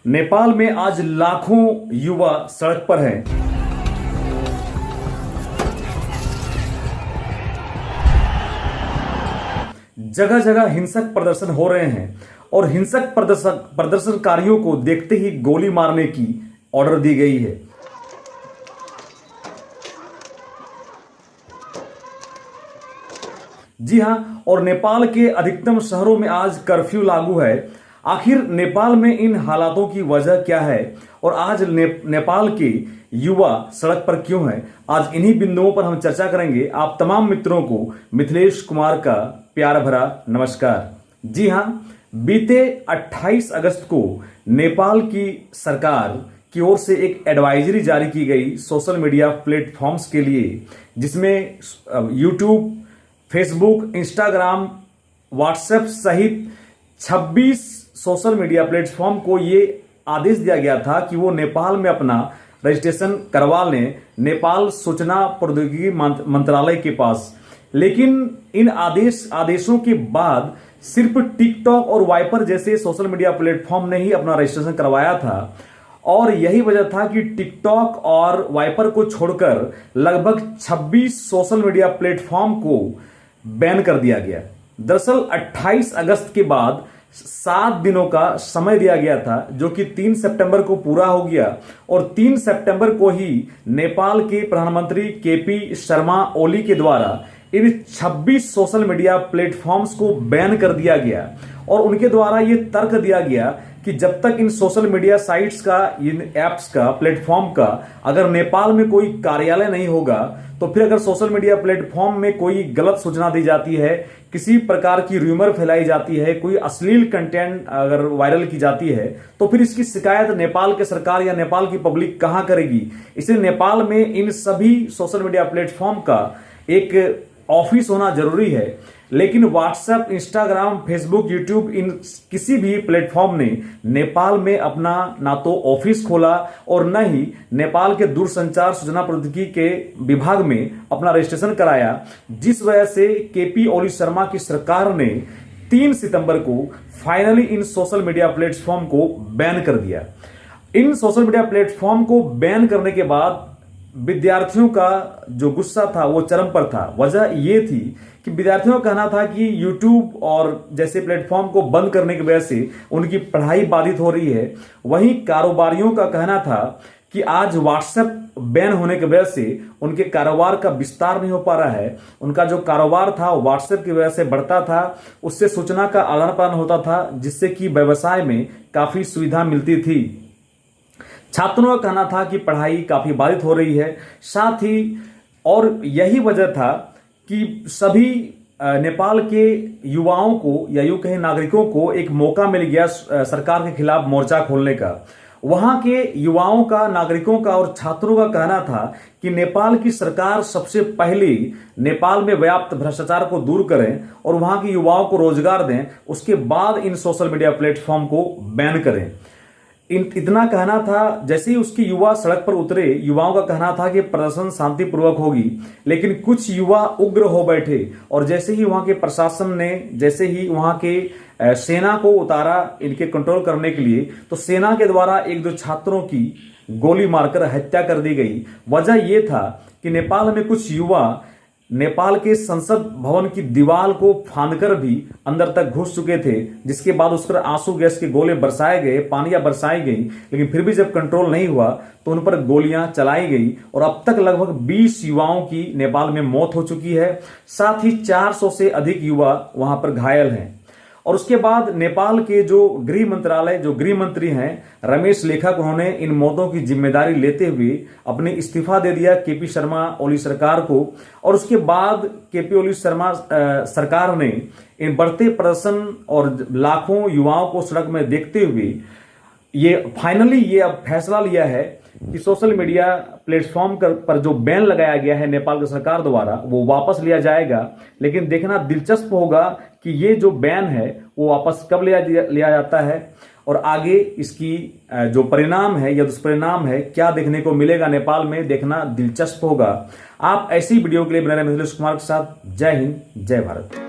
नेपाल में आज लाखों युवा सड़क पर हैं। जगह जगह हिंसक प्रदर्शन हो रहे हैं और हिंसक प्रदर्शनकारियों को देखते ही गोली मारने की ऑर्डर दी गई है। जी हां, और नेपाल के अधिकतम शहरों में आज कर्फ्यू लागू है। आखिर नेपाल में इन हालातों की वजह क्या है और आज नेपाल के युवा सड़क पर क्यों हैं? आज इन्हीं बिंदुओं पर हम चर्चा करेंगे। आप तमाम मित्रों को मिथिलेश कुमार का प्यार भरा नमस्कार। जी हां, बीते 28 अगस्त को नेपाल की सरकार की ओर से एक एडवाइजरी जारी की गई सोशल मीडिया प्लेटफॉर्म्स के लिए, जिसमें यूट्यूब, फेसबुक, इंस्टाग्राम, व्हाट्सएप सहित 26 सोशल मीडिया प्लेटफॉर्म को ये आदेश दिया गया था कि वो नेपाल में अपना रजिस्ट्रेशन करवा लें नेपाल सूचना प्रौद्योगिकी मंत्रालय के पास। लेकिन इन आदेशों के बाद सिर्फ टिकटॉक और वाइपर जैसे सोशल मीडिया प्लेटफॉर्म ने ही अपना रजिस्ट्रेशन करवाया था, और यही वजह था कि टिकटॉक और वाइपर को छोड़कर लगभग 26 सोशल मीडिया प्लेटफॉर्म को बैन कर दिया गया। दरअसल 28 अगस्त के बाद 7 दिनों का समय दिया गया था, जो कि 3 सितंबर को पूरा हो गया, और 3 सितंबर को ही नेपाल के प्रधानमंत्री केपी शर्मा ओली के द्वारा इन 26 सोशल मीडिया प्लेटफॉर्म्स को बैन कर दिया गया। और उनके द्वारा यह तर्क दिया गया कि जब तक इन सोशल मीडिया साइट्स का, इन एप्स का, प्लेटफॉर्म का अगर नेपाल में कोई कार्यालय नहीं होगा, तो फिर अगर सोशल मीडिया प्लेटफॉर्म में कोई गलत सूचना दी जाती है, किसी प्रकार की रूमर फैलाई जाती है, कोई अश्लील कंटेंट अगर वायरल की जाती है, तो फिर इसकी शिकायत नेपाल के सरकार या नेपाल की पब्लिक कहां करेगी? इसलिए नेपाल में इन सभी सोशल मीडिया प्लेटफॉर्म का एक ऑफिस होना जरूरी है। लेकिन व्हाट्सएप, इंस्टाग्राम, फेसबुक, यूट्यूब, इन किसी भी प्लेटफॉर्म ने नेपाल में अपना ना तो ऑफिस खोला और न ही नेपाल के दूरसंचार सूचना प्रौद्योगिकी के विभाग में अपना रजिस्ट्रेशन कराया, जिस वजह से केपी ओली शर्मा की सरकार ने 3 सितंबर को finally in social media platform को बैन कर दिया। इन सोशल मीडिया प्लेटफॉर्म को बैन करने के बाद विद्यार्थियों का जो गुस्सा था वो चरम पर था। वजह ये थी कि विद्यार्थियों का कहना था कि यूट्यूब और जैसे प्लेटफॉर्म को बंद करने की वजह से उनकी पढ़ाई बाधित हो रही है। वहीं कारोबारियों का कहना था कि आज व्हाट्सएप बैन होने की वजह से उनके कारोबार का विस्तार नहीं हो पा रहा है। उनका जो कारोबार था व्हाट्सएप की वजह से बढ़ता था, उससे सूचना का आदान प्रदान होता था, जिससे कि व्यवसाय में काफी सुविधा मिलती थी। छात्रों का कहना था कि पढ़ाई काफी बाधित हो रही है। साथ ही और यही वजह था कि सभी नेपाल के युवाओं को या यूं कहें नागरिकों को एक मौका मिल गया सरकार के खिलाफ मोर्चा खोलने का। वहां के युवाओं का, नागरिकों का और छात्रों का कहना था कि नेपाल की सरकार सबसे पहले नेपाल में व्याप्त भ्रष्टाचार को दूर करें और वहां के युवाओं को रोजगार दें, उसके बाद इन सोशल मीडिया प्लेटफॉर्म को बैन करें। इतना कहना था। जैसे ही उसके युवा सड़क पर उतरे, युवाओं का कहना था कि प्रदर्शन शांतिपूर्वक होगी, लेकिन कुछ युवा उग्र हो बैठे और जैसे ही वहां के प्रशासन ने, जैसे ही वहां के सेना को उतारा इनके कंट्रोल करने के लिए, तो सेना के द्वारा 1-2 छात्रों की गोली मारकर हत्या कर दी गई। वजह यह था कि नेपाल में कुछ युवा नेपाल के संसद भवन की दीवार को फांदकर भी अंदर तक घुस चुके थे, जिसके बाद उस पर आंसू गैस के गोले बरसाए गए, पानियां बरसाई गई, लेकिन फिर भी जब कंट्रोल नहीं हुआ तो उन पर गोलियां चलाई गई और अब तक लगभग 20 युवाओं की नेपाल में मौत हो चुकी है। साथ ही 400 से अधिक युवा वहां पर घायल हैं। और उसके बाद नेपाल के जो गृह मंत्री हैं रमेश लेखक, उन्होंने इन मौतों की जिम्मेदारी लेते हुए अपने इस्तीफा दे दिया केपी शर्मा ओली सरकार को। और उसके बाद केपी ओली शर्मा सरकार ने इन बढ़ते प्रदर्शन और लाखों युवाओं को सड़क में देखते हुए ये फाइनली ये अब फैसला लिया है कि सोशल मीडिया प्लेटफॉर्म पर जो बैन लगाया गया है नेपाल की सरकार द्वारा, वो वापस लिया जाएगा। लेकिन देखना दिलचस्प होगा कि ये जो बैन है वो वापस कब लिया जाता है और आगे इसकी जो परिणाम है या दुष्परिणाम है क्या देखने को मिलेगा नेपाल में, देखना दिलचस्प होगा। आप ऐसी वीडियो के लिए बने रहे मिथिलेश कुमार के साथ। जय हिंद, जय भारत।